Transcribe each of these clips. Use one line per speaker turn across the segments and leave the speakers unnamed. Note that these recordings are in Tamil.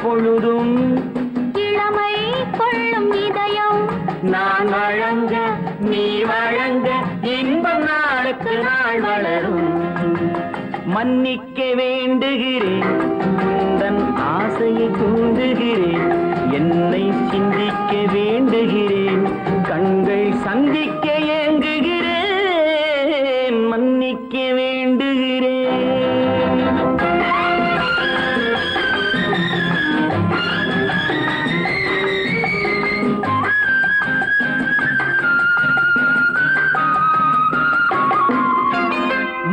பொழுதும் இளமை கொள்ளும் இதயம் நான் வழங்க நீ வழங்க இன்பம் நாளுக்கு நாள் வளரும். மன்னிக்க வேண்டுகிறேன், உந்தன் ஆசையை தூண்டுகிறேன், என்னை சிந்திக்க வேண்டுகிறேன், கண்கள் சந்திக்க ஏங்குகிறேன், மன்னிக்க வேண்டுகிறேன்.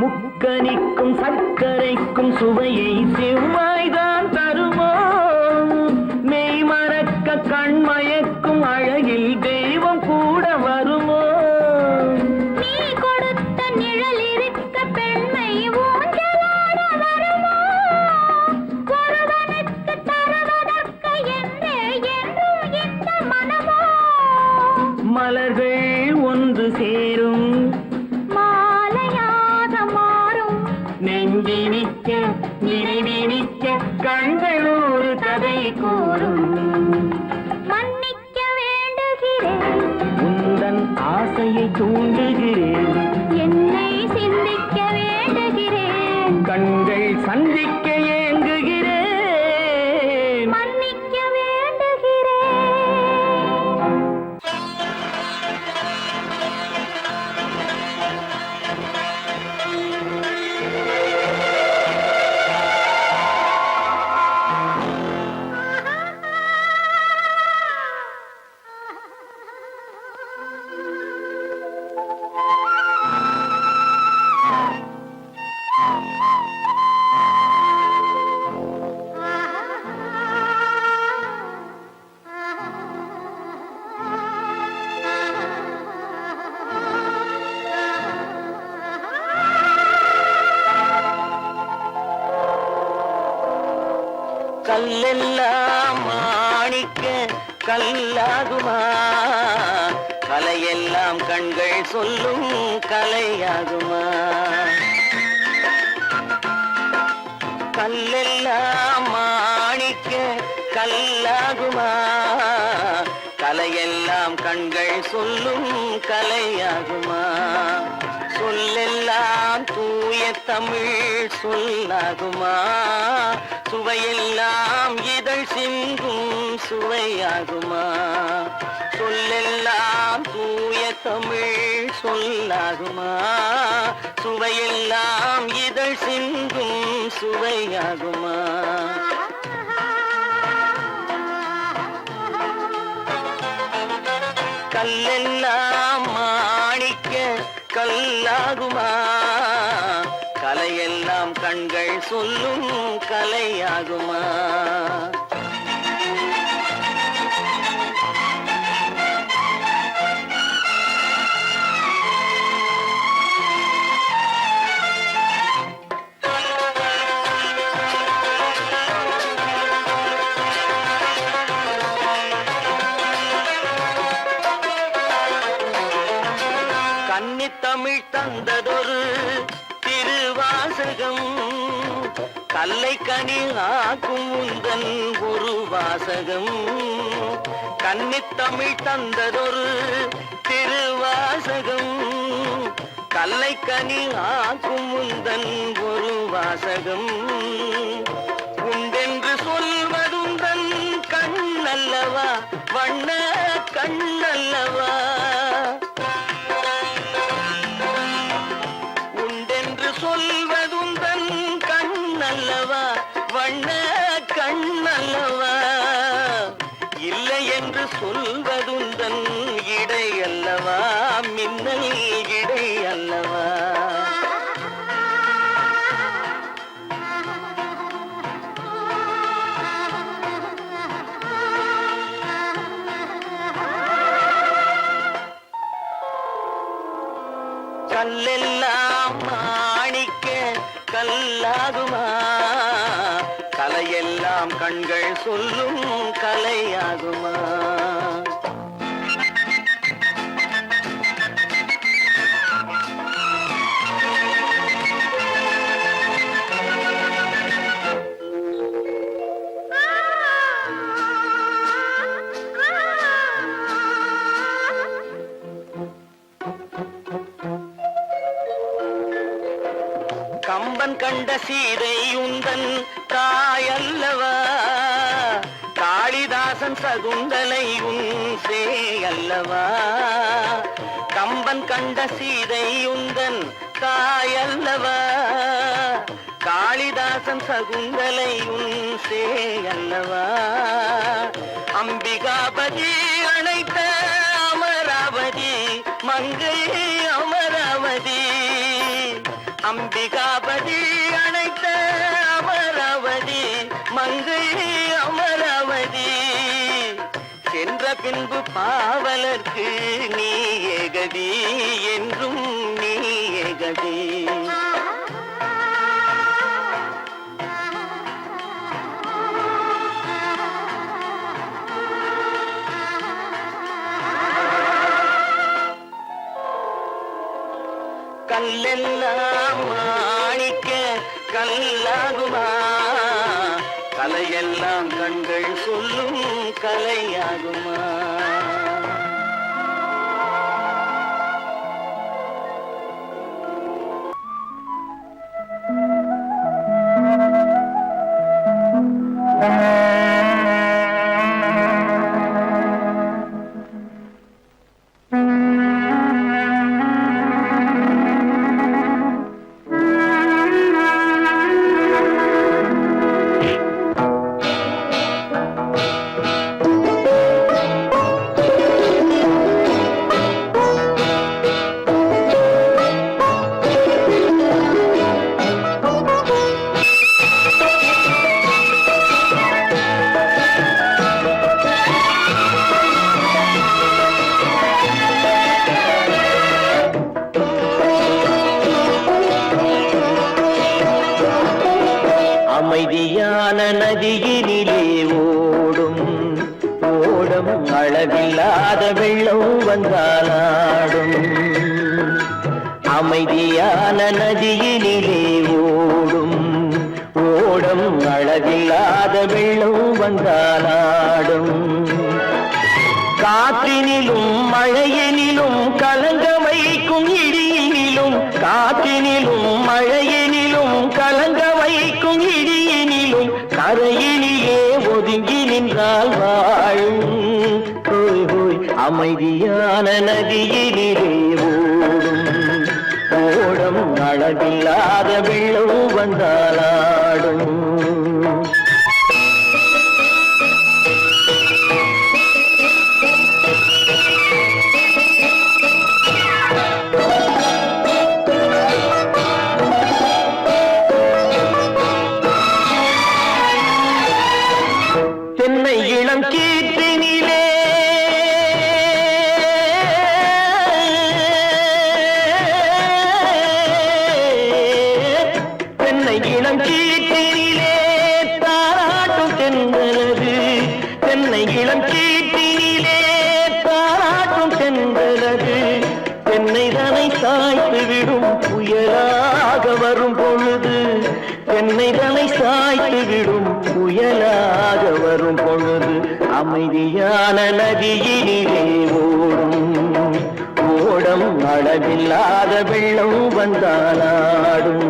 முக்கனிக்கும் சர்க்கரைக்கும் சுவையை செவ்வாய்தான் தருமோ, மெய் மறக்க கண்மயக்கும் அழகில் தெய்வம் கூட வருமோ.
நீ கொடுத்த நிழல் இருக்க பெண்மை ஊஞ்சலாட வருமோ, ஒருவனுக்கு தருவதற்கு என்றே என்றும் இந்த மனமோ.
மலர்கள் ஒன்று சேரும் நெஞ்சினிக்க நினைவினிக்க கண்கள் ஒரு கதை கூறும்.
மன்னிக்க வேண்டுகிறேன்,
உந்தன் ஆசையை தூண்டுகிறேன்,
என்னை சிந்திக்க வேண்டுகிறேன்,
கண்கள் சந்திக்க ஏங்குகிறேன்,
மன்னிக்க வேண்டுகிறேன்.
கல்லெல்லாம் மாணிக்க கல்லாகுமா, கலையெல்லாம் கண்கள் சொல்லும் கலையாகுமா. கல்லெல்லாம் மாணிக்க கல்லாகுமா, கலையெல்லாம் கண்கள் சொல்லும் கலையாகுமா. சொல்லெல்லாம் தூய தமிழ் சொல்லாகுமா, சுவையெல்லாம் இதழ் சிந்தும் சுவையாகுமா. சொல்லெல்லாம் தூய தமிழ் சொல்லாகுமா, சுவையெல்லாம் இதழ் சிந்தும் சுவையாகுமா. கல்லெல்லாம் மாணிக்க கல்லாகுமா, கலையெல்லாம் கண்கள் சொல்லும் கலையாகுமா? கன்னித்தமிழ் தந்ததொரு திருவாசகம், கல்லை கனி ஆக்கும் உந்தன் ஒரு வாசகம். கன்னித்தமிழ் தந்ததொரு திருவாசகம், கல்லை கனி ஆக்கும் உந்தன் ஒரு வாசகம். உண்டென்று சொல்வதுந்தன் கண்ணல்லவா, வண்ண கண்ணல்லவா. சொல்வதுந்தன் கண்ணல்லவா, வண்ண கண்ணல்லவா. இல்லை என்று சொல்வதுந்தன் இடை அல்லவா, மின்னல் இடை அல்லவா. கல்லெல்லாம் மாணிக்க கல்லாகுமா, கலையெல்லாம் கண்கள் சொல்லும் கலையாகுமா? கம்பன் கண்ட சீதை உந்தன் தாயல்லவா, காளிதாசன் சகுந்தலை உன் சேயல்லவா. கம்பன் கண்ட சீதை உந்தன் தாயல்லவா, காளிதாசன் சகுந்தலை உன் சேயல்லவா. அம்பிகாபதி அழைத்த அமராவதி மங்கை அமராவதி. அம்பிகாபதி அழைத்த அமராவதி மங்கை அமராவதி. சென்ற பின்பு பாவலர்க்கு நீ ஏகதி, என்றும் நீ ஏகதி. கல்லெல்லாம் மாணிக்க கல்லாகுமா, கலையெல்லாம் கண்கள் சொல்லும் கலையாகுமா? அமைதியான நதியினிலே ஓடும் ஓடும் அளவில்லாத வெள்ளம் வந்தாலாடும். அமைதியான நதியினிலே ஓடும் ஓடும் அளவில்லாத வெள்ளம் வந்தாலாடும். காற்றினிலும் மழையினிலும் கலங்க வைக்கும் இடியினிலும், காற்றினிலும் மழையினிலும் கலங்க வைக்கும் இடியினிலும், கரையினிலே ஒதுங்கி நின்றால் வாழும். ஹோய் ஹோய் அமைதியான நதியினிலே ஓடும் ஓடும் அளவில்லாத வெள்ளம் வந்தாலாடும். இளம் கீட்டினிலே தாராட்டும் சென்றலது தென்னைதனை சாய்த்து விடும் புயலாக வரும் பொழுது தென்னைதனை சாய்த்து விடும் புயலாக வரும் பொழுது அமைதியான நதியினிலே ஓடம் அளவில்லாத வெள்ளம் வந்தாலாடும்.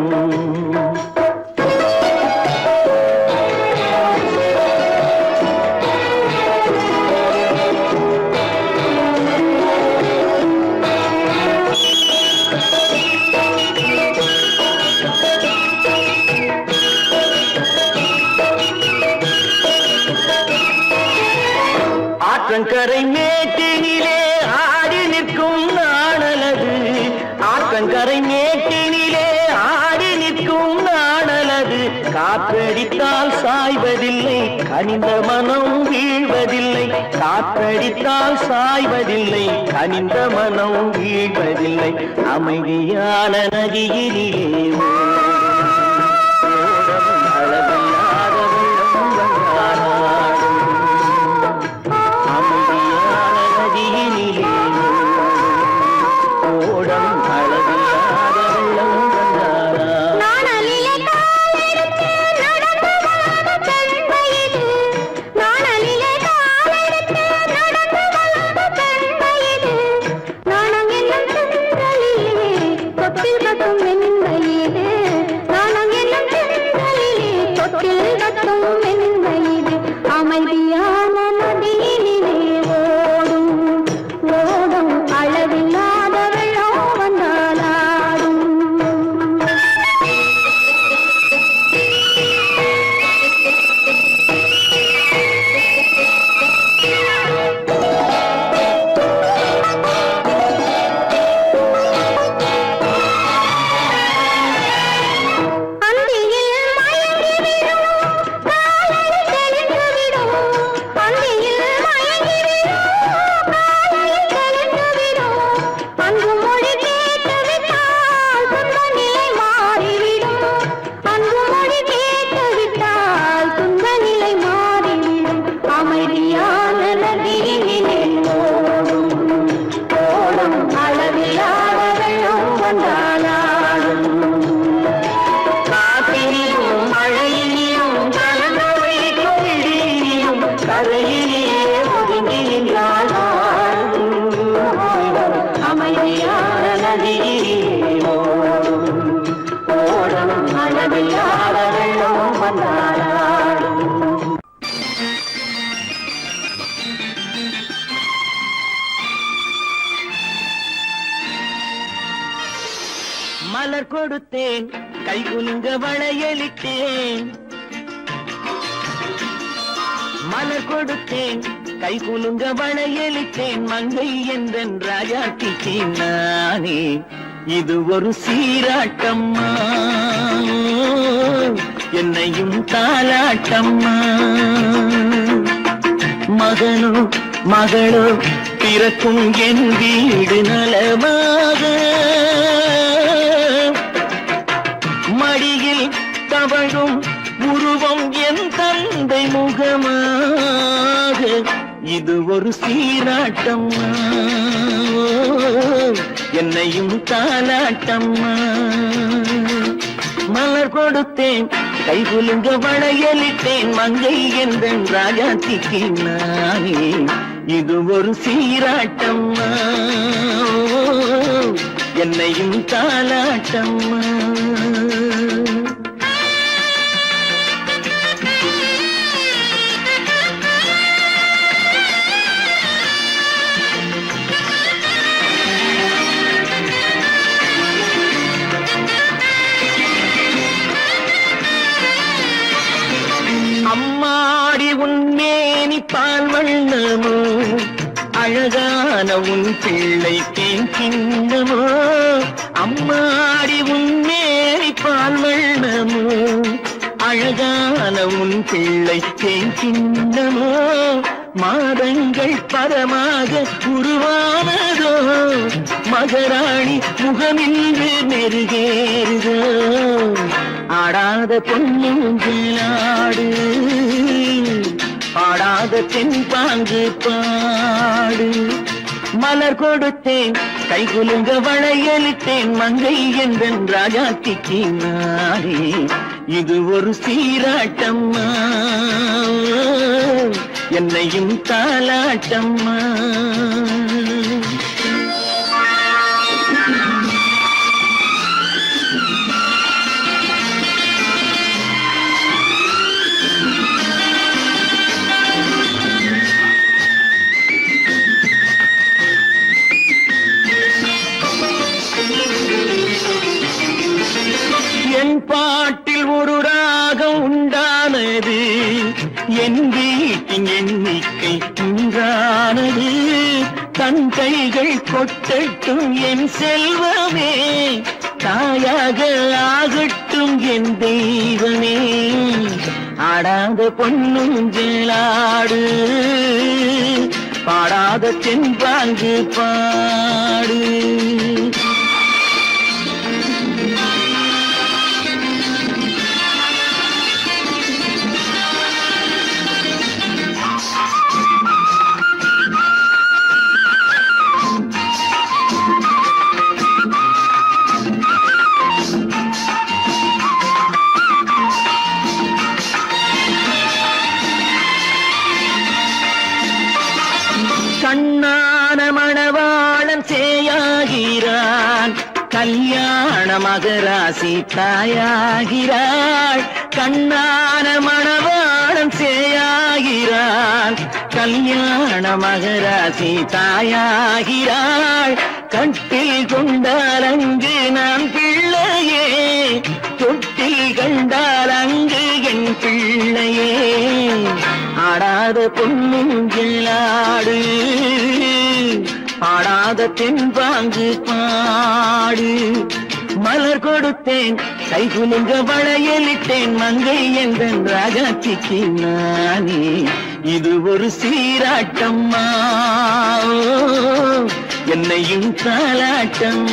ஆற்றங்கரை மேட்டினிலே ஆடி நிற்கும் நாணலது ஆற்றங்கரை மேட்டினிலே ஆடி நிற்கும் நாணலது காற்றடித்தால் சாய்வதில்லை கனிந்த மனம் வீழ்வதில்லை காற்றடித்தால் சாய்வதில்லை கனிந்த மனம் வீழ்வதில்லை அமைதியான நதியிலே அளவில்லாத வெள்ளம் வந்தாலாடும். அமைதியான நதியினிலே ஓடம் அளவில்லாத வெள்ளம் வந்தாலாடும்.
நாணலிலே காலெடுத்து நடந்து வளர்ந்த பெண்மையிது நாணலிலே காலெடுத்து நடந்து வளர்ந்த பெண்மையிது நாணம் என்னும் செங்கலிலே தொட்டில் கட்டும் மென்மையிது நாணம் என்னும் செங்கலிலே தொட்டில் கட்டும் மென்மையிது அமைதியான நதியினிலே ஓடும் அளவில்லாத வெள்ளம் வந்தாலாடும். அந்தியில் மயங்கிவிடும் காலை தெளிந்துவிடும் அந்தியில் மயங்கிவிடும் காலை தெளிந்துவிடும் அன்பு மொழி கேட்டுவிட்டால் துன்ப நிலை மாறிவிடும் அன்பு மொழி கேட்டுவிட்டால் துன்ப நிலை மாறிவிடும் அமைதியான நதியினிலே ஓடும் அளவில்லாத வெள்ளம் வந்தாலாடும்.
காற்றினிலும் மழையினிலும் கலந்த வைக்கும் இடியினிலும் கரையிலே ஒதுங்கி நின்றாலும்
அமைதியான
நதியிலே ஓடம் அளவில்லாத வெள்ளம் வந்தாலாடும். மலர் கொடுத்தேன் கை குலுங்க வளையலிட்டேன் மலர் கொடுத்தேன் கை குலுங்க வளையலிட்டேன் மங்கை என்றன் ராஜாத்திக்கு நானே இது ஒரு சீராட்டம்மா என்னையும் தாலாட்டம்மா மகனோ மகளோ பிறக்கும் என் வீடு நலமாக மடியில் தவழும் உருவம் என் தந்தை முகமாக இது ஒரு சீராட்டம்மா என்னையும் தாலாட்டம்மா மலர் கொடுத்தேன் கை குலுங்க வளையலிட்டேன் மங்கை என்றன் ராஜாத்திக்கு நானே இது ஒரு சீராட்டம்மா என்னையும் தாலாட்டம்மா. அம்மாடி உன்மேனி பால் வண்ணமோ அழகான உன் பிள்ளை தேன் கிண்ணமோ அம்மாடி உன்மேனி பால் வண்ணமோ அழகான உன் பிள்ளை தேன் கிண்ணமோ மாதங்கள் பரமாக உருவானதோ மகராணி முகமின்று மெருகேறுதோ ஆடாத பொன்னூஞ்சலாடு பாடாத தென்பாண்டி பாங்கு பாடு. மலர் கொடுத்தேன் கைகுலுங்க வளையலிட்டேன் மங்கை என்பன் ராஜாத்திக்கு நானே. இது ஒரு சீராட்டம்மா என்னையும் தாலாட்டம்மா. என் பாட்டில் ஒரு ராகம் உண்டானது, என் வீட்டின் எண்ணிக்கை உண்டானது. தன் கைகள் கொட்டட்டும் என் செல்வமே, தாயாக ஆகட்டும் என் தெய்வமே. ஆடாத பொன்னுஞ்சலாடு, பாடாத தென்பாங்கு பாடு. கண்ணான மணவாளன் சேயாகிறான், கல்யாண மகராசி தாயாகிறாள். கண்ணான மணவாளன் சேயாகிறான், கல்யாண மகராசி தாயாகிறாள். கட்டில் கொண்டால் அங்கு நான் பிள்ளையே, தொட்டில் கண்டால் அங்கு என் பிள்ளையே. ஆடாத பொன்னுஞ்சலாடு, பாடாத தென்பாங்கு பாடு. மலர் கொடுத்தேன் கைகுலுங்க வளையலிட்டேன் மங்கை என்பன் ராஜாத்திக்கு நானே. இது ஒரு சீராட்டம்மா என்னையும் தாலாட்டம்.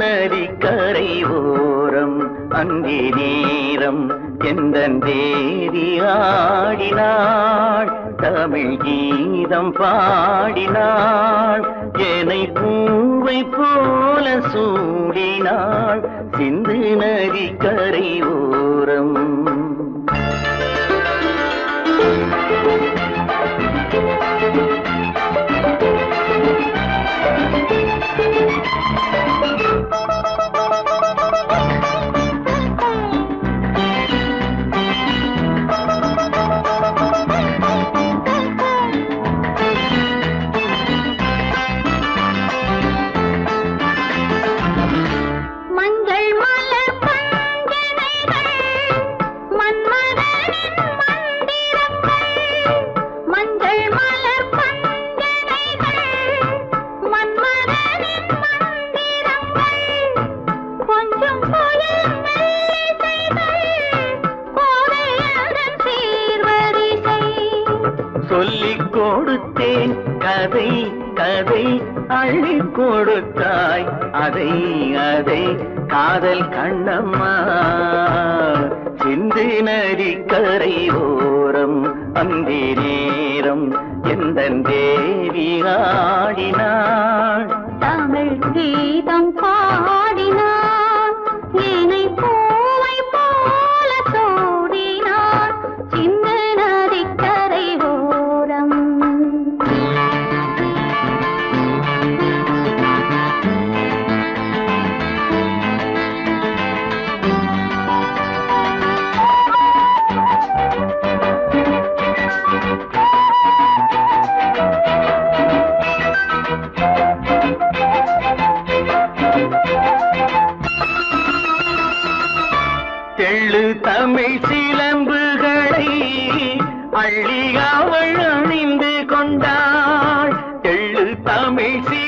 நதிக்கரை ஓரம் அங்கே நேரம் எந்தன் தேவி ஆடினாள், தமிழ் கீதம் பாடினாள், என்னை பூவை போல சூடினாள் சிந்து நதிக்கரை ஓரம். சொல்லிக் கொடுத்தேன் கதை கதை அள்ளி கொடுத்தாய் அதை அதை காதல் கண்ணம்மா. சிந்து நதிக்கரை ஓரம் அந்தி நேரம் எந்தன் தேவி ஆடினாள்,
தமிழ் கீதம் பாடினாள்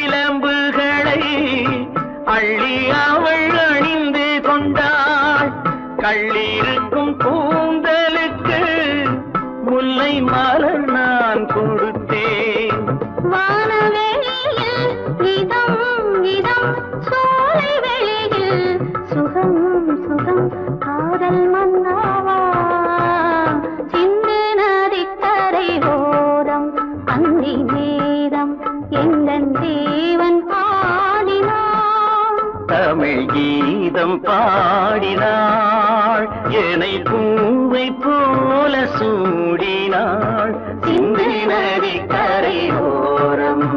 சிலம்புகளை அள்ளி அவள் அணிந்து கொண்டாள். கள்ளிருக்கும் கூந்தலுக்கு முல்லை மலர் நான் கொடுத்தேன்.
வானவெளியில் இதம் இதம் சோலை வெளியில் சுகம் சுகம் காதல் மன்னாவா சிந்து நதிக்கரை ஓரம் அந்தி நேரம் எங்கள் தேவன் பாடினான்.
தமிழ் கீதம் பாடினாள், என்னை பூவை போல சூடினாள். சிந்து நதி கரையோரம்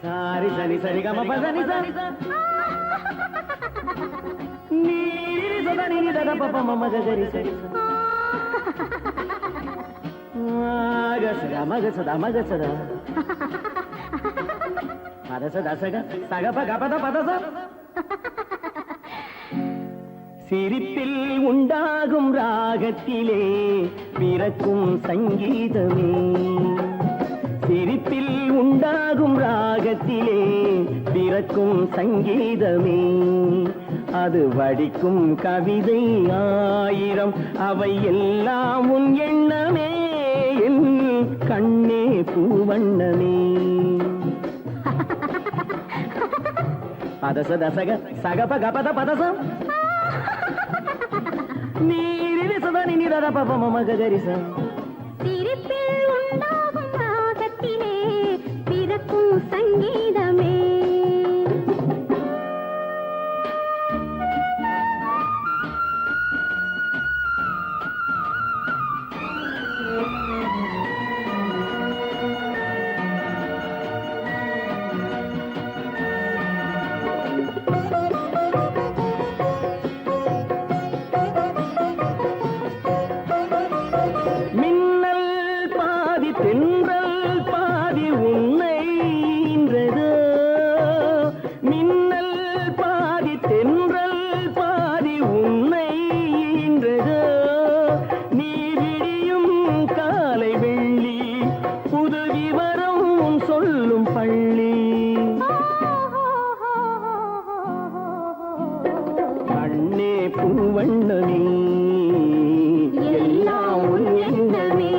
సారి సని సరి గమ పదని సని నీరి సదని ని దద పప మమ గరి సరి మగ సద పద సద సగ సగ పగ పద పద స சிரிப்பில் உண்டாகும் ராகத்திலே பிறக்கும் சங்கீதமே. சிரிப்பில் உண்டாகும் ராகத்திலே பிறக்கும் சங்கீதமே. அது வடிக்கும் கவிதை ஆயிரம், அவை எல்லாம் உன் எண்ணமே. என் கண்ணே பூவண்ணமே. பதச தசக சகப கபத பதசம் நீரில் சதனி நிதத பப மம கரிச.
சிரிப்பில் உண்டாகும் ராகத்திலே பிறக்கும் சங்கீதமே.
தென்றல் பாதி உன்னை ஈன்றதோ, மின்னல் பாதி தென்றல் பாதி உன்னை ஈன்றதோ. நீ விடியும் காலை வெள்ளி, புது விவரம் சொல்லும் பள்ளி. கண்ணே பூவண்ணமே, எல்லாம் உன் எண்ணமே.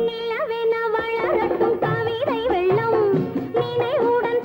நிலவென வளரட்டும் கவிதை வெள்ளம், நினைவுடன்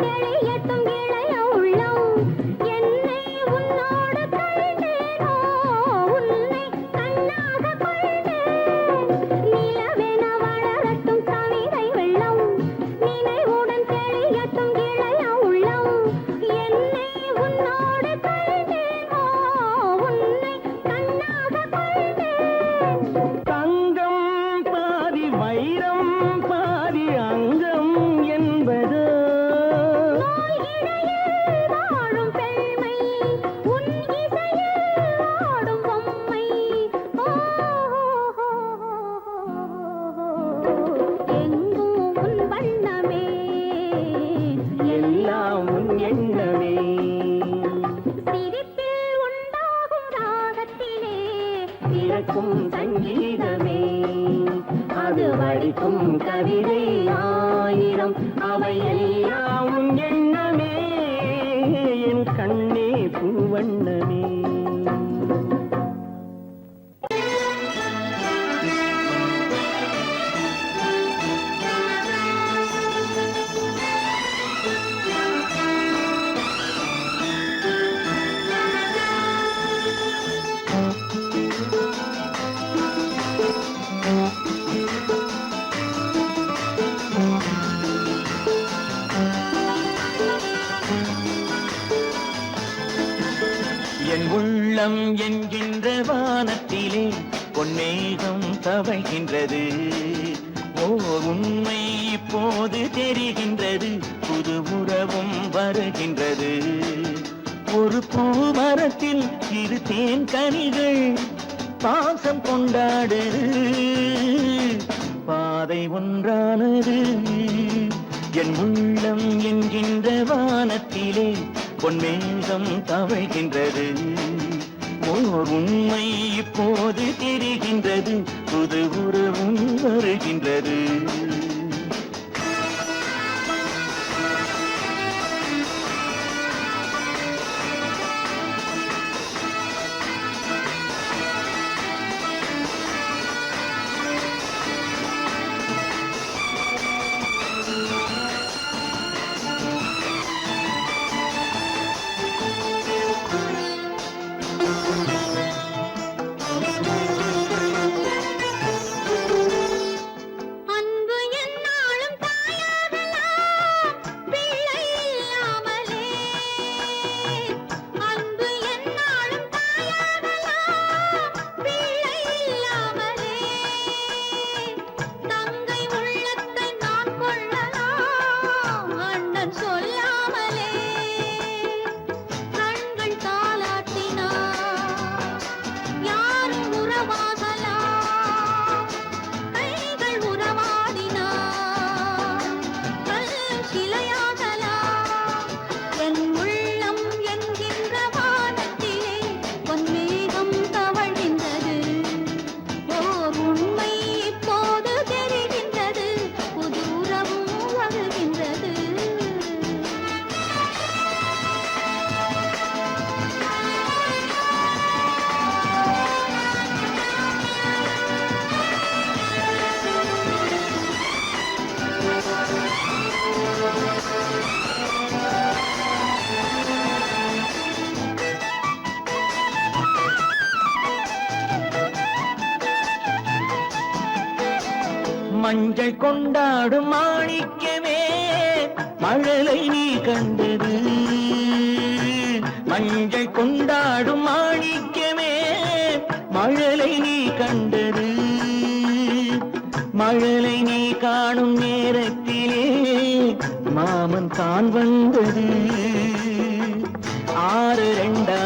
உள்ளம் என்கின்ற வானத்திலே பொன்மேகம் தவழ்கின்றது. ஓர் உண்மை இப்போது தெரிகின்றது, புது உறவும் வருகின்றது. ஒரு பூமரத்தில் இரு தேன் கனிகள் பாசம் கொண்டாடுது, பாதை ஒன்றானது. என் உள்ளம் என்கின்ற வானத்திலே பொன்மேகம் தவழ்கின்றது. ஓர் உண்மை இப்போது தெரிகின்றது, புது உறவும் வருகின்றது. மஞ்சள் கொண்டாடும் மாணிக்கமே மழலை நீ கண்டது. மஞ்சள் கொண்டாடும் மாணிக்கமே மழலை நீ கண்டது. மழலை நீ காணும் நேரத்திலே மாமன் தான் வந்தது. 6 2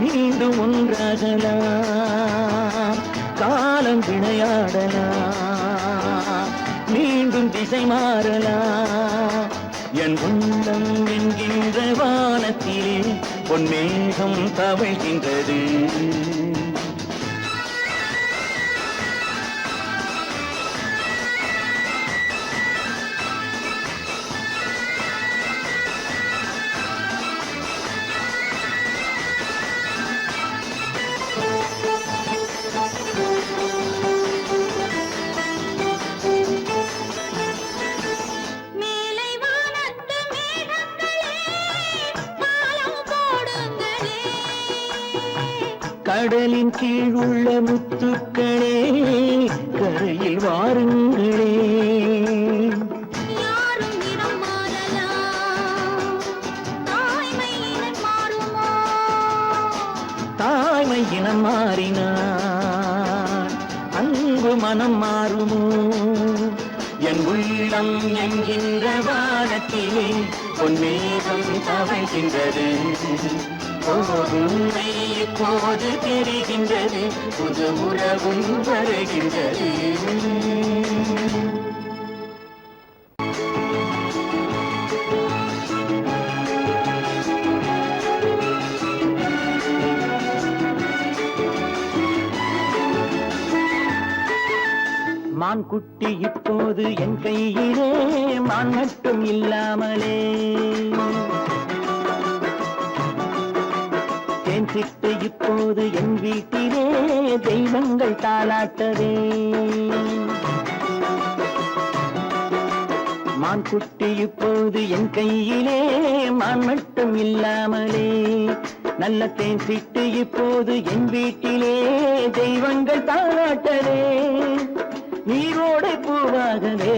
மீண்டும் ஒன்றாகலாம், காலம் விளையாடலாம், மீண்டும் திசை மாறலாம். என் உள்ளம் என்கின்ற வானத்திலே பொன்மேகம் தவழ்கின்றது. கடலின் கீழ் உள்ள முத்துக்களே கரையில் வாருங்களே.
யாரும் இனம் மாறலாம், தாய்மை இனம் மாறுமோ?
தாய்மை இனம் மாறினார் அன்பு மனம் மாறுமோ? என் உள்ளம் என்கின்ற வானத்திலே பொன்மேகம் தவழ்கின்றது. உண்மை இப்போது தெரிகின்றது, புது உறவும் வருகின்றது. மான் குட்டி இப்போது என் கையிலே, மான் மட்டும் இல்லாமலே. தேன் சிட்டு இப்போது என் வீட்டிலே, தெய்வங்கள் தாலாட்டதே. மான் குட்டி இப்போது என் கையிலே, மான் மட்டும் இல்லாமலே. நல்ல தேன் சிட்டு இப்போது என் வீட்டிலே, தெய்வங்கள் தாலாட்டதே. நீரோடை பூவாகவே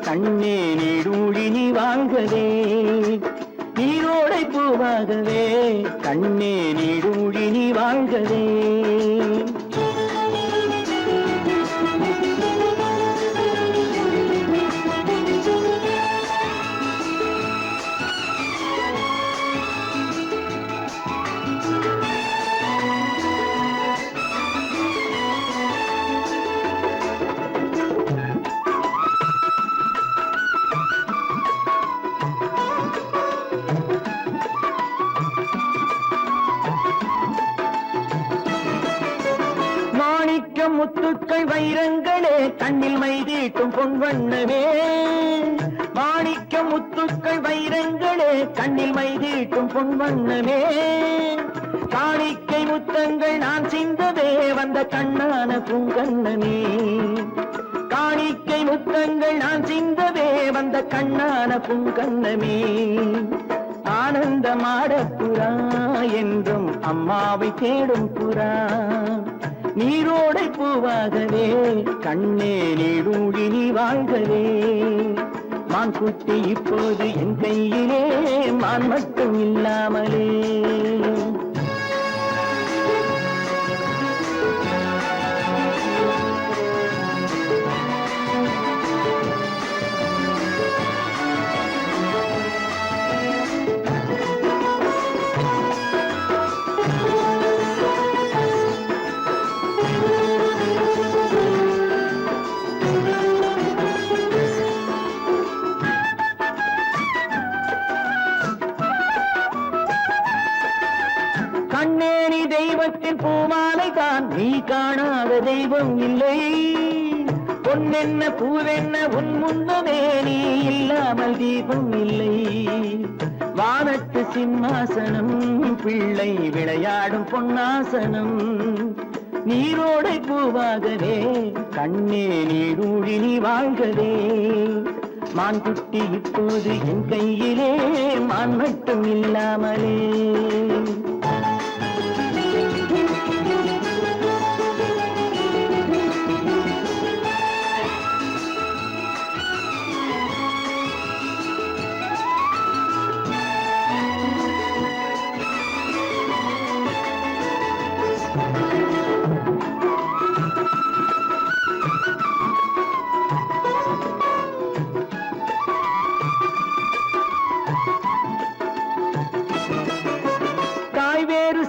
கண்ணே நீடூழி நீ வாங்கவே. நீர் நீரோடை பூவாகவே கண்ணே நீடூழி நீ வாழ்கவே. முத்துக்கள் வைரங்களே கண்ணில் மைதீட்டும் பொன்வண்ணமே. மாணிக்க முத்துக்கள் வைரங்களே கண்ணில் மைதீட்டும் பொன்வண்ணமே. காணிக்கை முத்தங்கள் நான் சிந்தவே வந்த கண்ணான பூங்கண்ணமே. காணிக்கை முத்தங்கள் நான் சிந்தவே வந்த கண்ணான பூங்கண்ணமே. ஆனந்த மாடப்புறா என்றும் அம்மாவை தேடும் புறா. நீரோடை பூவாகவே கண்ணே நீடூழி நீ வாழ்கவே. மான் குட்டி இப்போது என் கையிலே மான் மட்டும் இல்லாமலே. கண்ணேனி தெய்வத்தின் பூமாலை தான் நீ காணாத தெய்வம் இல்லை. பொன்னென்ன பூவென்ன உன் முன்னமே நீ இல்லாமல் தீபம் இல்லை. வானத்து சிம்மாசனம் பிள்ளை விளையாடும் பொன்னாசனம். நீரோடை பூவாகவே கண்ணே நீடூழி நீ வாழ்கவே. மான் குட்டி இப்போது என் கையிலே மான் மட்டும் இல்லாமலே.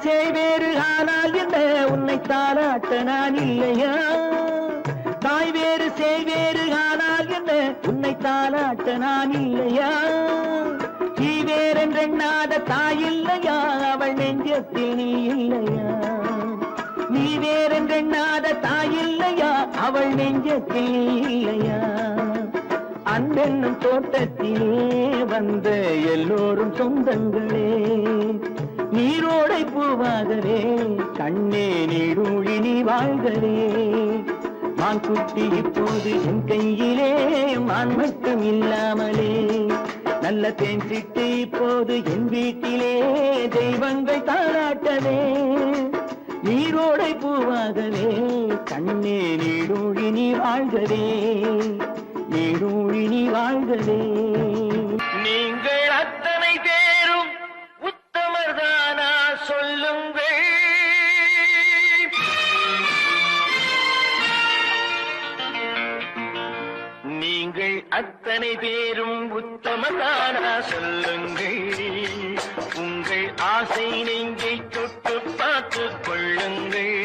சேவேறு ஆனால் என்ன உன்னை தாராட்ட நான் இல்லையா. தாய் வேறு சேவேறு ஆனால் என்ன உன்னை தாராட்ட நான் இல்லையா. நீ வேறென்றெண்ணாத தாய் இல்லையா அவள் நெஞ்சத்தில் நீ இல்லையா. நீ வேறென்றெண்ணாத தாய் இல்லையா அவள் நெஞ்சத்தில் நீ இல்லையா. அன்பென்னும் தோட்டத்திலே வந்த எல்லோரும் சொந்தங்களே. நீரோடை பூவாகவே கண்ணே நீடூழி நீ வாழ்கவே. மான் குட்டி இப்போது என் கையிலே மான் மட்டும் இல்லாமலே. நல்ல தேன் சிட்டு இப்போது என் வீட்டிலே தெய்வங்கள் தாராட்டவே. நீரோடை பூவாகவே கண்ணே நீடூழி நீ வாழ்கவே. நீடூழி நீ வாழ்கவே. நீங்கள் அத்தனை பேரும் உத்தமர்தானா சொல்லுங்கள். நீங்கள் அத்தனை பேரும் உத்தமர்தானா சொல்லுங்கள். உங்கள் ஆசை நெஞ்சை தொட்டு பார்த்துக் கொள்ளுங்கள்.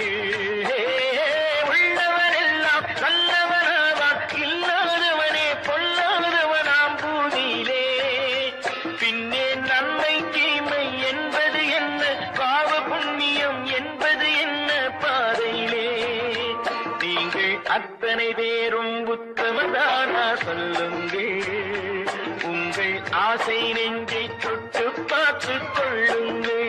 உள்ளவரெல்லாம் நல்லவனாவான், இல்லாதவனே பொல்லாதவனாம் பூமியிலே. பின்னே நன்மை தீமை என்பது என்ன, பாவ புண்ணியம் என்பது என்ன பாதையிலே. நீங்கள் அத்தனை பேரும் உத்தமதானா சொல்லுங்கள். உங்கள் ஆசை நெஞ்சை தொட்டு பார்த்துக் கொள்ளுங்கள்.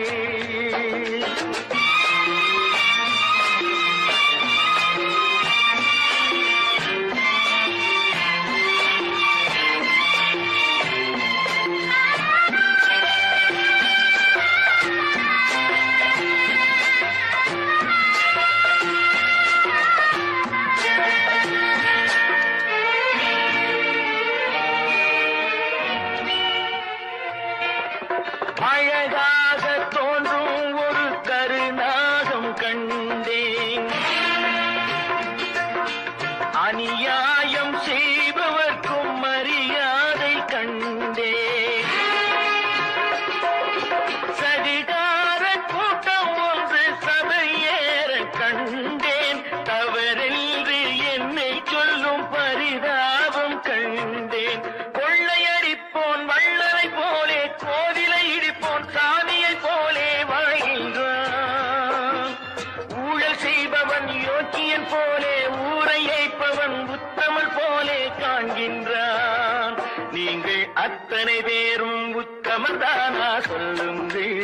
வாழ்கின்றான். நீங்கள் அத்தனை பேரும் உத்தமதானா சொல்லுங்கள்.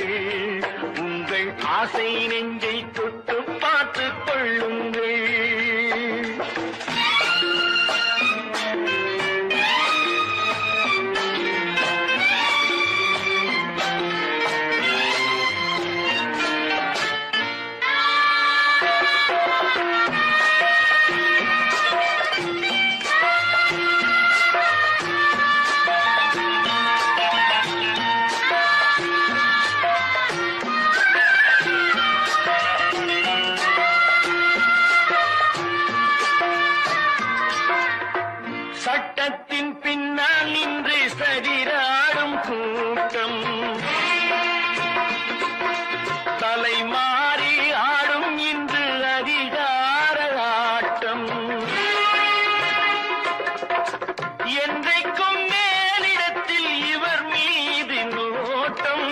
உங்கள் ஆசை நெஞ்சை தொட்டு பார்த்துக் கொள்ளுங்கள். சட்டத்தின் பின்னால் நின்று சதிராடும் கூட்டம், தலைமாறி ஆடும் இன்று அதிகார ஆட்டம். என்றைக்கும் மேலிடத்தில் இவர் மீது நோட்டம்.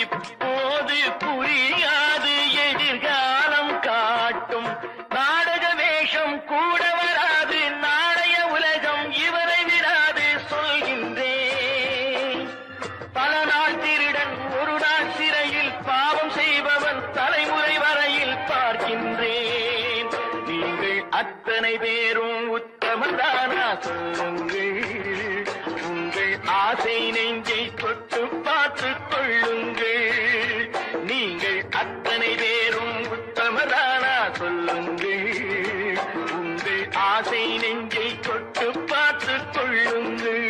இப்போது புரியாது எதிர்காலம் காட்டும். நாடக வேஷம் கூட வராது, நாளைய உலகம் இவரை விடாது சொல்கின்றேன். பல நாள் திருடன் ஒரு நாள் சிறையில், பாவம் செய்பவன் தலைமுறை வரையில் பார்க்கின்றேன். நீங்கள் அத்தனை பேரும் உத்தமதானா சொல்லுங்கள். உங்கள் ஆசை நெஞ்சை தொட்டு பார்த்துக் கொள்ளுங்கள். நீங்கள் அத்தனை பேரும் உத்தமதானா சொல்லுங்கள். உங்கள் ஆசை நெஞ்சை தொட்டு பார்த்துக் கொள்ளுங்கள்.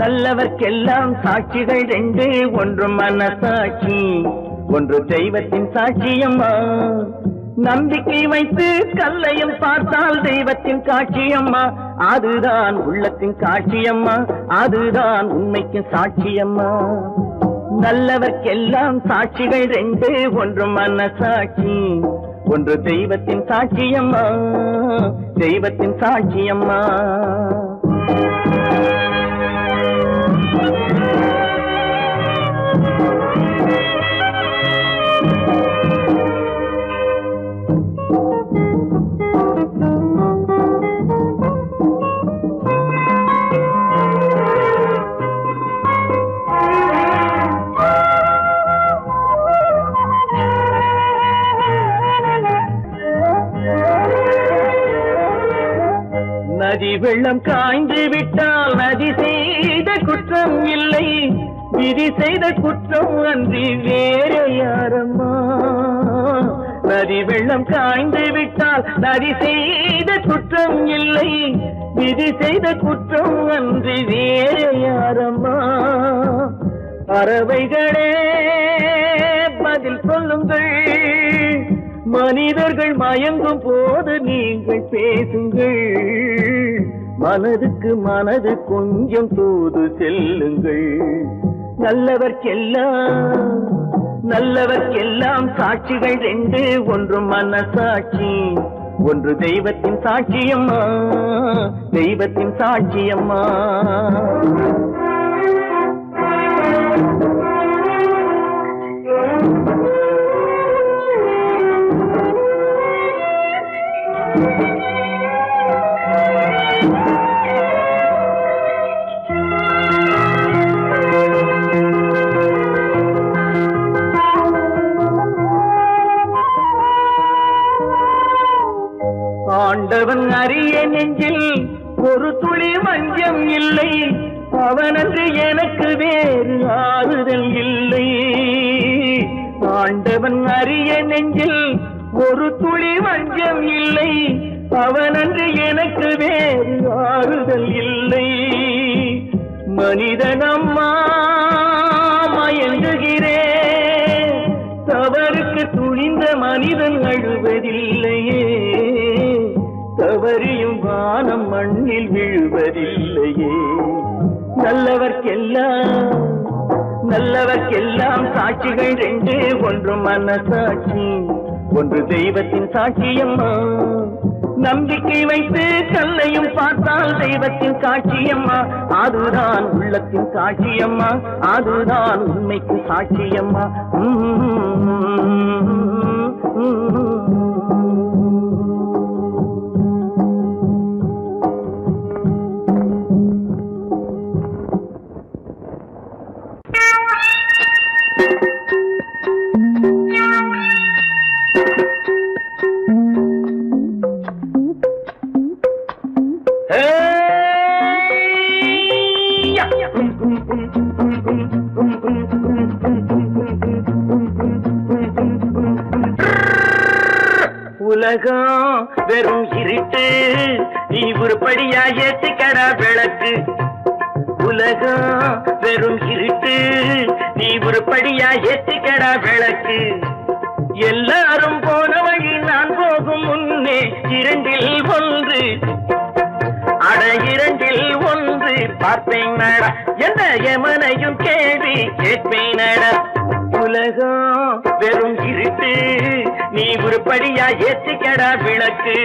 நல்லவர்க்கெல்லாம் சாட்சிகள் ரெண்டு, ஒன்று மனசாட்சி, ஒன்று தெய்வத்தின் சாட்சியம்மா. நம்பிக்கை வைத்து கல்லையும் பார்த்தால் தெய்வத்தின் காட்சியம்மா. அதுதான் உள்ளத்தின் காட்சியம்மா, அதுதான் உண்மைக்கு சாட்சியம்மா. நல்லவர்க்கெல்லாம் சாட்சிகள் ரெண்டு, ஒன்று மனசாட்சி, ஒன்று தெய்வத்தின் சாட்சியம்மா, தெய்வத்தின் சாட்சியம்மா. நதி வெள்ளம் காய்ந்து விட்டால் நதி செய்த குற்றம் இல்லை, விதி செய்த குற்றம் அன்றி வேற யாரம்மா. நதி வெள்ளம் காய்ந்து விட்டால் நதி செய்த குற்றம் இல்லை, விதி செய்த குற்றம் அன்றி வேற யாரம்மா. பறவைகளே பதில் சொல்லுங்கள், மனிதர்கள் மயங்கும் போது நீங்கள் பேசுங்கள். மனதுக்கு மனது கொஞ்சம் தூது செல்லுங்கள். நல்லவர்க்கெல்லாம் சாட்சிகள் ரெண்டு, ஒன்று மனசாட்சி, ஒன்று தெய்வத்தின் சாட்சியம்மா, தெய்வத்தின் சாட்சியம்மா. ஆண்டவன் அறிய நெஞ்சில் ஒரு துளி வஞ்சம் இல்லை, அவனன்று எனக்கு வேறு
ஆறுதல் இல்லை. ஆண்டவன் அறிய நெஞ்சில் ஒரு துளி வஞ்சம் இல்லை. அவனன்று எனக்கு வேறு ஆறுதல் இல்லை. மனிதனம்மா மயங்குகிறேன். தவறுக்கு துணிந்த மனிதன் அழுவதில்லையே. தவறியும் வானம் மண்ணில் விழுவதில்லையே. நல்லவர்க்கெல்லாம் சாட்சிகள் ரெண்டு. ஒன்று மனசாட்சி, ஒன்று தெய்வத்தின் சாட்சியம்மா. நம்பிக்கை வைத்து கல்லையும் பார்த்தால் தெய்வத்தின் சாட்சியம்மா. அதுதான் உள்ளத்தின் சாட்சியம்மா. அதுதான் உண்மைக்கு சாட்சியம்மா. உலகம் வெறும் இருட்டு, நீ உருப்படியா ஏத்திக்கடா விளக்கு. உலகம் வெறும் இருட்டு, நீ உருப்படியா ஏத்திக்கடா விளக்கு. எல்லாரும் போன வழி நான் போகும் முன்னே இரண்டில் ஒன்று, அட இரண்டில் ஒன்று பார்ப்பேன் நட. எந்த எமனையும் கேள்வி கேட்பேன் நட. உலகம் வெறும் இருட்டு, நீ உருப்படியா ஏத்திக்கடா விளக்கு.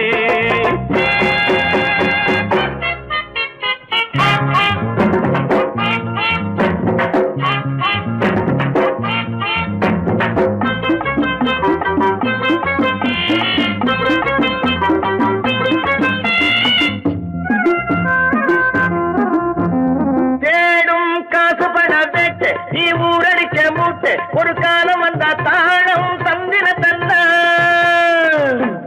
தேடும் காசு பண வேட்டு, நீ ஊரடிச்ச மூட்டு. ஒரு காலம் வந்தா தாழம் தந்திர தந்தா.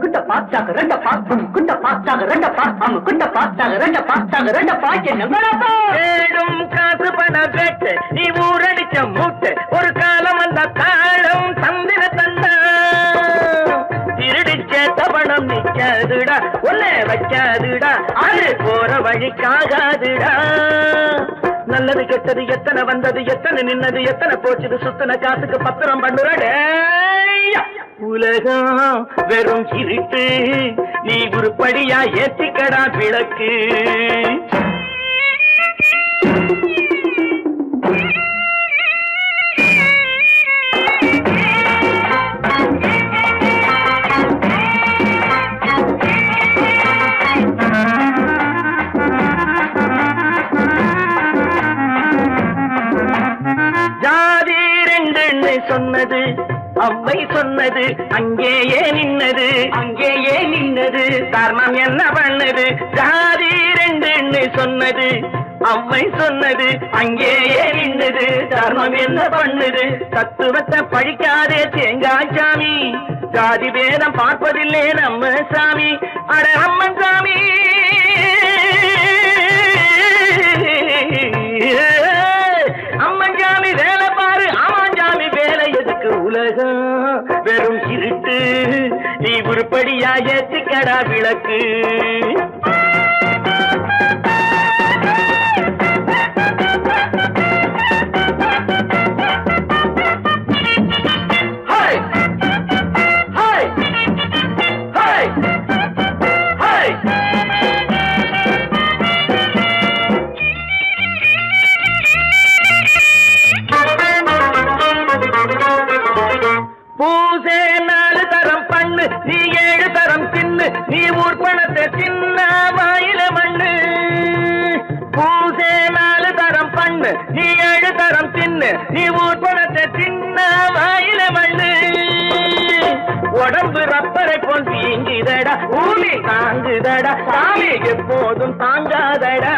குட்ட பாச்சாக ரெண்ட பாக்கும், குட்ட பாச்சாக ரெண்ட பாக்கும், குட்ட பாச்சாக ரெண்ட பாச்சாக ரெண்ட பாக்கு. தேடும் காசு பண வேட்டு, நீ ஊரடிச்ச மூட்டு. ஒரு காலம் வந்தா தாழம் தந்திர தந்தா. திருடிச்ச தவணம் நிக்காதுடா, ஒன்னே வச்சாதுடா. அது போற வழிக்காகாதுடா. நல்லது கெட்டது எத்தனை வந்தது, எத்தனை நின்னது, எத்தனை போச்சுது. சுத்தன காசுக்கு பத்திரம் பண்ணுறடே. உலகம் வெறும் இருட்டு, நீ உருப்படியா ஏத்திக்கடா விளக்கு. ஜாதி ரெண்டு சொன்னது, அவ்வை சொன்னது, அங்கேயே நின்னது, அங்கேயே நின்னது. தர்மம் என்ன பண்ணது? ஜாதி ரெண்டு சொன்னது, அவ்வை சொன்னது, அங்கேயே நின்னது. தர்மம் என்ன பண்ணுது? தத்துவத்தை பழிக்காதே தேங்காய் சாமி. ஜாதி பேதம் பார்ப்பதில்லை நம்ம சாமி. அட அம்மன் சாமி. அம்மன் சாமி வேலை பாரு, ஆமான் சாமி வேலை எதுக்கு? உலகம் வெறும் இருட்டு, நீ உருப்படியா ஏத்திக்கடா விளக்கு. பூசே 4 தரம் பண்ணு, நீ 7 தரம் தின்னு. நீ ஊர் பணத்தை தின்ன வாயில மண்ணு. பூசே 4 தரம் பண்ணு, நீ 7 தரம் தின்னு. நீ ஊர் பணத்தை தின்ன வாயில மண்ணு. உடம்பு ரப்பரை போல் வீங்குதடா, ஊமி தாங்குதடா. சாமி எப்போதும் தாங்காதடா.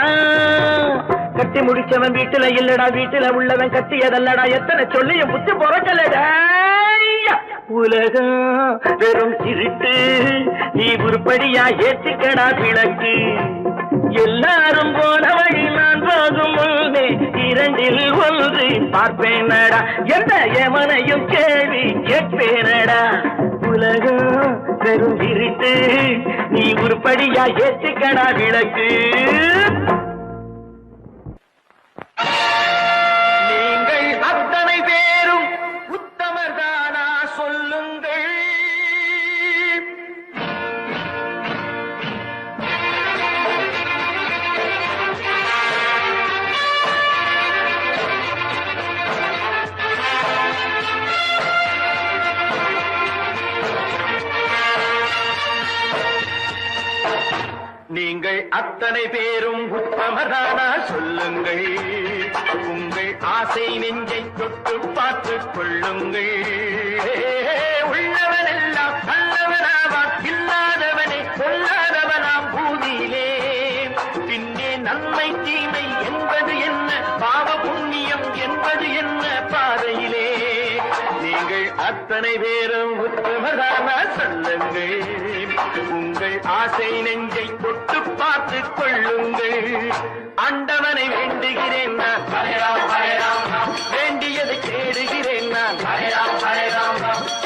கட்டி முடிச்சவன் வீட்டுல இல்லடா, வீட்டுல உள்ளவன் கட்டியதல்லடா. எத்தனை சொல்லியும் புத்தி பொறக்கலடா. உலகம் வெறும் இருட்டு, நீ உருப்படியா ஏத்திக்கடா விளக்கு. எல்லாரும் போன வழி நான் போகும் முன்னே இரண்டில் ஒன்று பார்ப்பேனடா எந்த எமனையும் கேள்வி கேட்பேனடா உலகம் பெரும் இருட்டு நீ உருப்படியா ஏற்றுக்கடா விளக்கு நீங்கள் அத்தனை பேரும் உத்தமர்தானா சொல்லுங்கள் நீங்கள் அத்தனை பேரும் உத்தமதானா சொல்லுங்கள் உங்கள் ஆசை நெஞ்சை தொட்டு பார்த்துக் கொள்ளுங்கள் உள்ளவனெல்லாம் நல்லவனாவான் இல்லாதவனே கொள்ளாதவனாம் பூதியிலே பின்னே நன்மை தீமை என்பது என்ன பாவ புண்ணியம் என்பது என்ன பாதையிலே நீங்கள் அத்தனை பேரும் உத்தமதானா சொல்லுங்கள் உங்கள் ஆசை நெஞ்சை தொட்டு பார்த்துக் கொள்ளுங்கள் ஆண்டவனை வேண்டுகிறேன் நான் வேண்டியதை தேடுகிறேன் நான்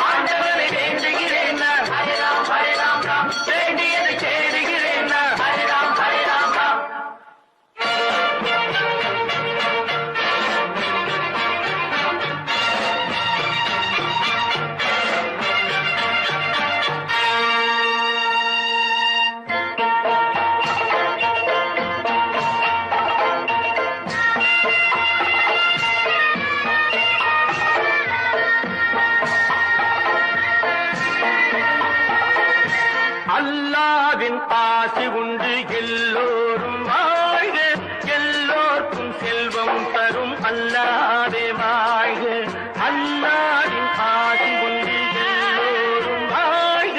ஆண்டவனை வேண்டுகிறேன் நான் வேண்டியதை தேடுகிறேன் நான் அல்லாவின் ஆசி உண்டு எல்லோரும் வாழ்க எல்லோர்க்கும் செல்வம் தரும் அல்லாவே வாழ்க அல்லாவின் ஆசி உண்டு எல்லோரும் வாழ்க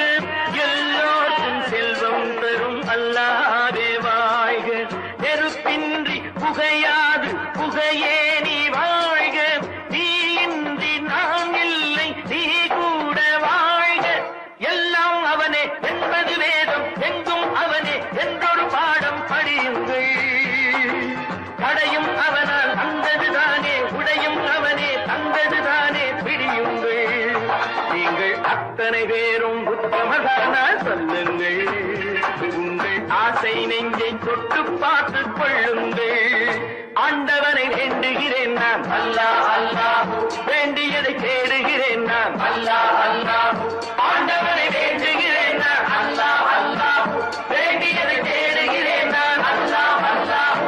எல்லோர்க்கும் செல்வம் தரும் அல்லாவே வாழ்க நெருப்பின்றி புகையாது புகையே நீ வாழ்க நீ இன்றி நாம் இல்லை நீ கூட வாழ்க எல்லாம் அவனே என்பது வேதம் எங்கும் அவனே என்றொரு பாடம் படியுங்கள் தடையும் அவனால் தந்ததுதானே உடையும் அவனே தந்ததுதானே பிடியுங்கள் நீங்கள் அத்தனை பேரும் உத்தமதானா சொல்லுங்கள் உங்கள் ஆசை நெஞ்சை தொட்டு பார்த்துக் கொள்ளுங்கள் ஆண்டவனை வேண்டுகிறேன் நான் அல்லாஹ் அல்லாஹ் வேண்டியதை தேடுகிறேன் நான் அல்லாஹ் அல்லாஹ் ஆண்டவனை வேண்டுகிறேன் நான் அல்லாஹ் அல்லாஹ் வேண்டியதை தேடுகிறேன் நான் அல்லாஹ் அல்லாஹ்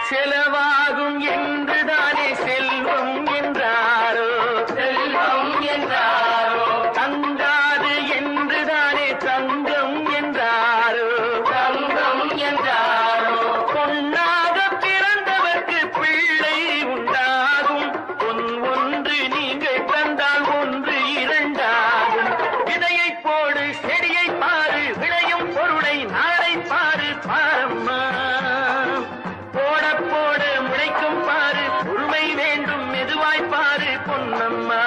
செலவாகும் என்றுதானே செல்வம் என்றாரோ செல்வம் என்றாரோ தங்காது என்றுதானே தங்கம் என்றாரோ தங்கம் என்றாரோ பொன்னாக பிறந்தவர்க்கு பிள்ளை உண்டாகும் பொன் ஒன்று நீங்கள் தந்தால் ஒன்று இரண்டாகும் விதையை போடு செடியை பாரு விளையும் பொருளை நாளை பாரு பாரம்மா போட போட முளைக்கும் பாரு பொறுமை வேண்டும் மெதுவாய் பாரு பொன்னம்மா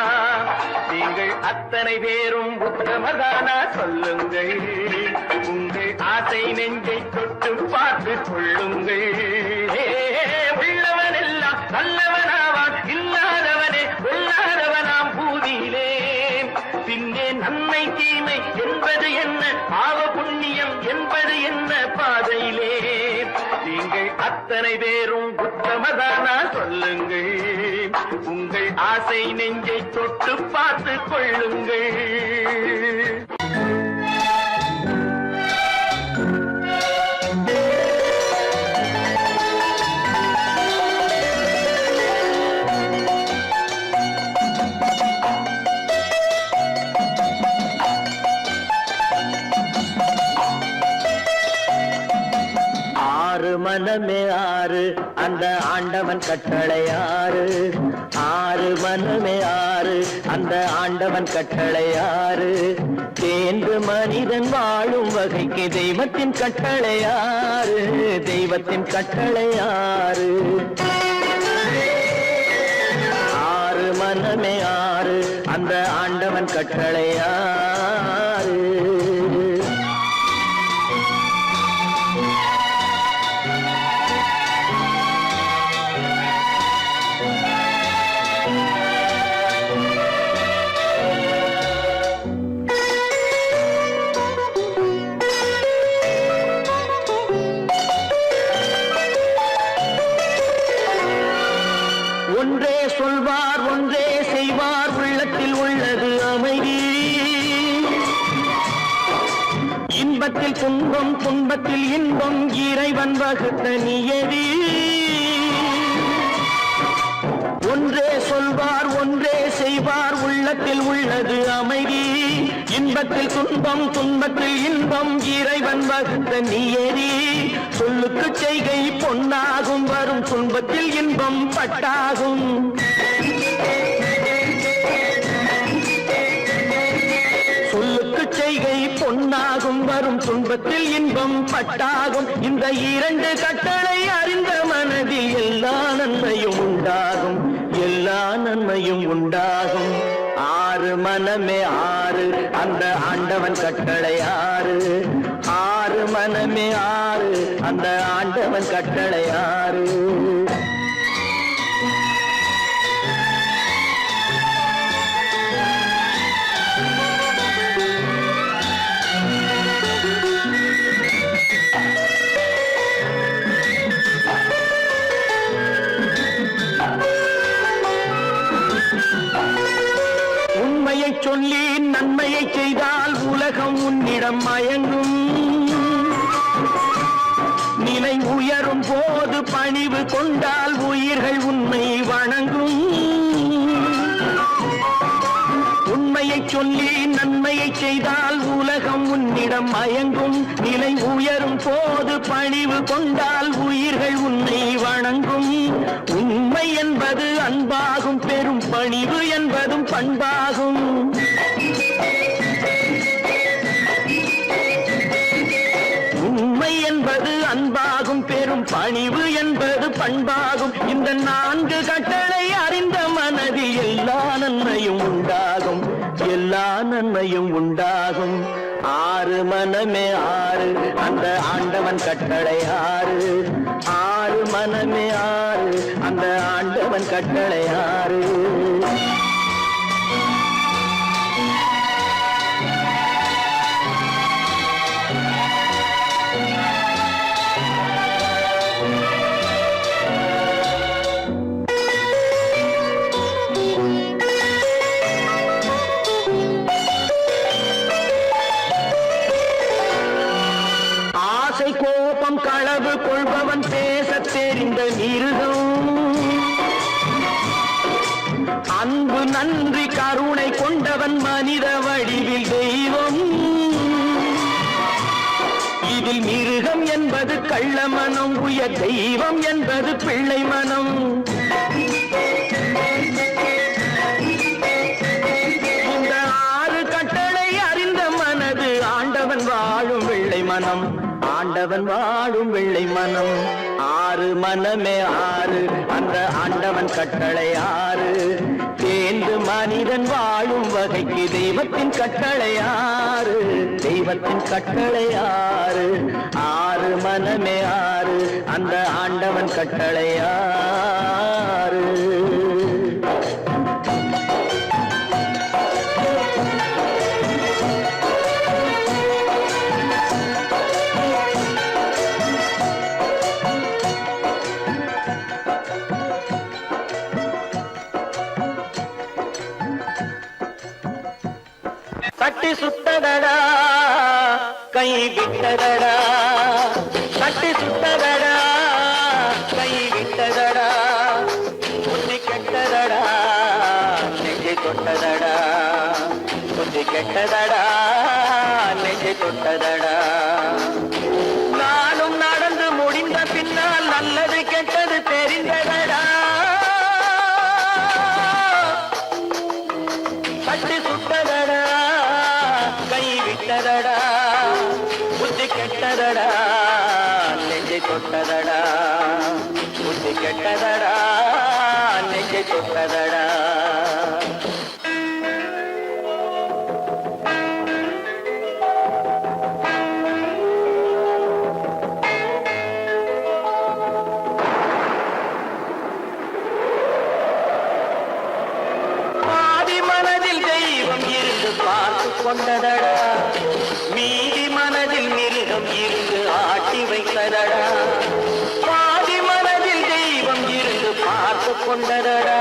நீங்கள் அத்தனை பேரும் உத்தமதானா சொல்லுங்கள் உங்கள் ஆசை நெஞ்சை தொட்டு பார்த்து கொள்ளுங்கள் உள்ளவனெல்லாம் நல்லவனாவான் இல்லாதவனே கொள்ளாதவனாம் பூதியிலே பின்னே நன்மை தீமை என்பது என்ன பாவ புண்ணியம் என்பது என்ன பாதையிலே நீங்கள் அத்தனை பேரும் உத்தமதானா சொல்லுங்கள் உங்கள் ஆசை நெஞ்சை தொட்டு பார்த்துக் கொள்ளுங்கள் மனமே ஆறு அந்த ஆண்டவன் கட்டளை ஆறு ஆறு மனமே ஆறு அந்த ஆண்டவன் கட்டளை ஆறு தேர்ந்து மனிதன் வாழும் வகைக்கு தெய்வத்தின் கட்டளை ஆறு தெய்வத்தின் கட்டளை ஆறு ஆறு மனமே ஆறு அந்த ஆண்டவன் கட்டளை ஆறு ஒன்றே சொல்வார் ஒன்றே செய்வார் உள்ளத்தில் உள்ளது அமைதி இன்பத்தில் துன்பம் துன்பத்தில் இன்பம் இறைவன் வகுத்த நியதி ஒன்றே சொல்வார் ஒன்றே செய்வார் உள்ளத்தில் உள்ளது அமைதி இன்பத்தில் துன்பம் துன்பத்தில் இன்பம் இறைவன் வகுத்த நியதி சொல்லுக்கு செய்கை பொன்னாகும் வரும் துன்பத்தில் இன்பம் பட்டாகும் சொல்லுக்கு செய்கை பொன்னாகும் வரும் துன்பத்தில் இன்பம் பட்டாகும் இந்த இரண்டு கட்டளை அறிந்த மனதில் எல்லா நன்மையும் உண்டாகும் எல்லா நன்மையும் உண்டாகும் ஆறு மனமே ஆறு அந்த ஆண்டவன் கட்டளை ஆறு ஆறு மனமே ஆறு அந்த ஆண்டவன் கட்டளை ஆறு உண்மையை சொல்லி நன்மையை செய்தால் உலகம் உன்னிடம் மயங்கும் நிலை உயரும் போது பணிவு கொண்டால் உயிர்கள் உன்னை வணங்கும் உண்மையை சொல்லி நன்மையை செய்தால் உலகம் உன்னிடம் மயங்கும் நிலை உயரும் போது பணிவு கொண்டால் உயிர்கள் உன்னை வணங்கும் உண்மை என்பது அன்பாகும் பெரும் பணிவு என்பதும் பண்பாகும் உண்மை என்பது அன்பாகும் பெரும் பணிவு என்பது பண்பாகும் இந்த நான்கு கட்டளை அறிந்த மனதில் எல்லா நன்மையும் உண்டாகும் எல்லா நன்மையும் உண்டாகும் ஆறு மனமே ஆறு அந்த ஆண்டவன் கட்டளை ஆறு ஆறு மனமே ஆறு அந்த ஆண்டவன் கட்டளை ஆறு கோபம் களவு கொள்பவன் பேசத் தெரிந்த மிருகம் அன்பு நன்றி கருணை கொண்டவன் மனித வடிவில் தெய்வம் இதில் மிருகம் என்பது கள்ள மனம் உயர் தெய்வம் என்பது பிள்ளை மனம் இந்த ஆறு கட்டளை அறிந்த மனது ஆண்டவன் வாழும் வெள்ளை மனம் ஆண்டவன் வாழும் வெள்ளை மனம் ஆறு மனமே ஆறு அந்த ஆண்டவன் கட்டளை ஆறு தேர்ந்து மனிதன் வாழும் வகைக்கு தெய்வத்தின் கட்டளை ஆறு தெய்வத்தின் கட்டளை ஆறு ஆறு மனமே ஆறு அந்த ஆண்டவன் கட்டளை ஆறு தட்டி சுத்ததடா கை விட்டதடா தட்டி சுத்ததடா கை விட்டதடா புத்தி கெட்டதடா நெஞ்சை தொட்டதடா புத்தி கெட்டதடா நெஞ்சை தொட்டதடா நானும் நடந்து முடிந்த பின்னால் நல்லது கெட்டது தொட்டதடா பார்த்து கொண்டதடா மீதி மனதில் மிருகம் இருந்து ஆட்டி வைத்ததடா பாதி மனதில் தெய்வம் இருந்து பார்த்து கொண்டதடா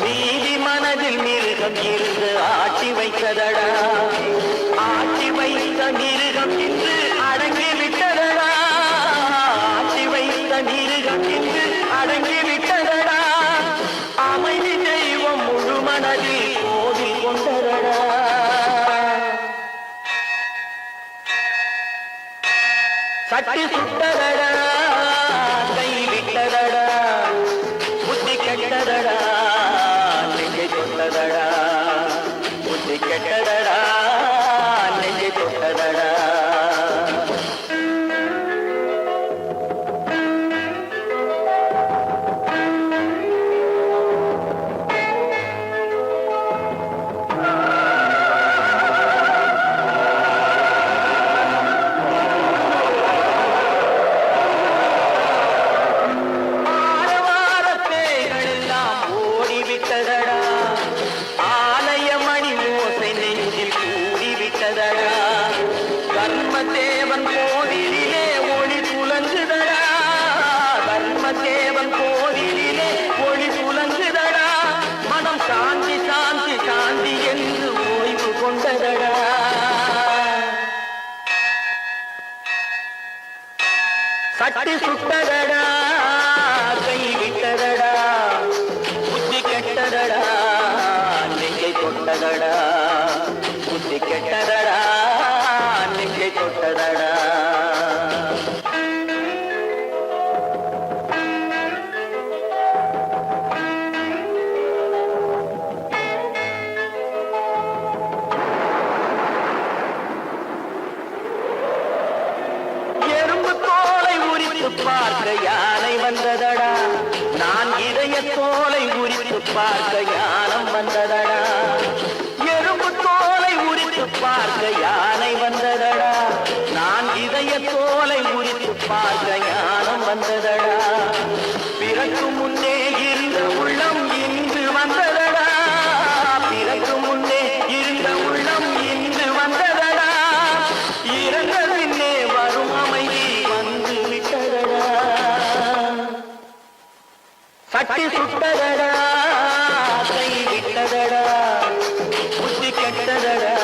மீதி மனதில் மிருகம் இருந்து ஆட்டி வைத்ததடா ஆட்டி வைத்த மிருகம் இன்று அடங்கி விட்டதடா ஆட்டி வைத்த மிருகம் இன்று அடங்கி விட்டதடா அமைதி தெய்வம் முழு மனதில் கோவில் கொண்டதடா சட்டி சுட்டதடா கை விட்டதடா புத்தி கெட்டதடா நெஞ்சை தொட்டதடா புத்தி கெட்டதடா நெஞ்சை தொட்டதடா தர்மதேவன் கோவிலிலே ஒளி புலங்குதடா தர்மதேவன் கோவிலிலே ஒளி புலங்குதடா மனம் சாந்தி சாந்தி சாந்தி என்று ஓய்வு கொண்டதடா சட்டி சுட்டதடா கை விட்டதடா புத்தி கெட்டதடா நெஞ்சை தொட்டதடா புத்தி கெட்டதடா நெஞ்சை தொட்டதடா எறும்பு தோலை உரித்து பார்க்க யானை வந்ததடா நான் இதய தோலை உரித்து பார்க்க ஞானம் வந்ததடா எறும்பு தோலை உரித்து பார்க்க யானை வந்ததடா நான் இதய தோலை உரித்து பார்க்க ஞானம் வந்ததடா பிறகு முன்னே இருந்த உள்ளம் இன்று வந்ததடா பிறகு முன்னே இருந்த உள்ளம் இன்று வந்ததடா இறந்த பின்னே வரும் அமைதி வந்து விட்டதடா சட்டி சுட்டதடா கை விட்டதடா புத்தி கெட்டதடா